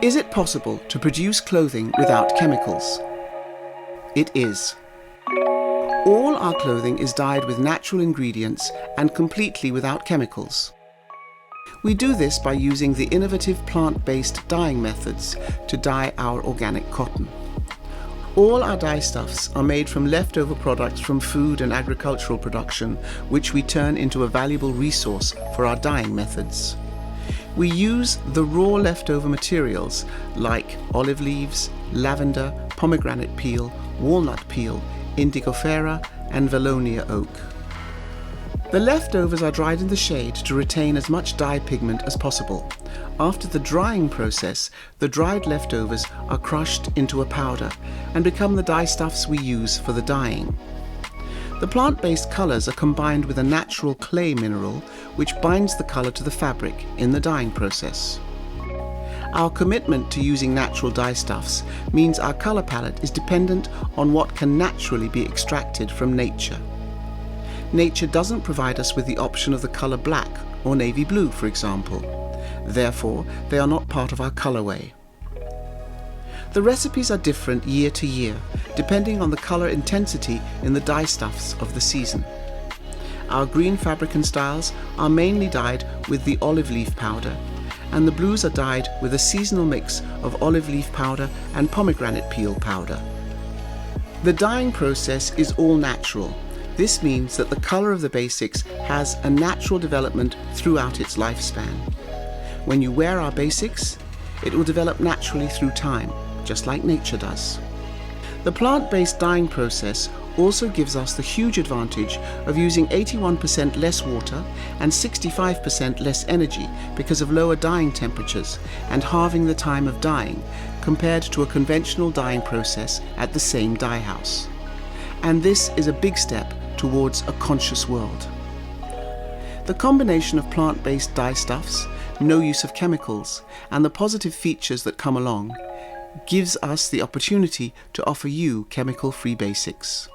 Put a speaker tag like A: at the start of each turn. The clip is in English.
A: Is it possible to produce clothing without chemicals? It is. All our clothing is dyed with natural ingredients and completely without chemicals. We do this by using the innovative plant-based dyeing methods to dye our organic cotton. All our dyestuffs are made from leftover products from food and agricultural production, which we turn into a valuable resource for our dyeing methods. We use the raw leftover materials like olive leaves, lavender, pomegranate peel, walnut peel, indigofera and Valonia oak. The leftovers are dried in the shade to retain as much dye pigment as possible. After the drying process, the dried leftovers are crushed into a powder and become the dyestuffs we use for the dyeing. The plant-based colours are combined with a natural clay mineral which binds the colour to the fabric in the dyeing process. Our commitment to using natural dyestuffs means our colour palette is dependent on what can naturally be extracted from nature. Nature doesn't provide us with the option of the colour black or navy blue, for example. Therefore, they are not part of our colourway. The recipes are different year to year, depending on the colour intensity in the dyestuffs of the season. Our green fabricant styles are mainly dyed with the olive leaf powder, and the blues are dyed with a seasonal mix of olive leaf powder and pomegranate peel powder. The dyeing process is all natural. This means that the colour of the basics has a natural development throughout its lifespan. When you wear our basics, it will develop naturally through time, just like nature does. The plant-based dyeing process also gives us the huge advantage of using 81% less water and 65% less energy because of lower dyeing temperatures and halving the time of dyeing compared to a conventional dyeing process at the same dye house. And this is a big step towards a conscious world. The combination of plant-based dyestuffs, no use of chemicals, and the positive features that come along gives us the opportunity to offer you chemical-free basics.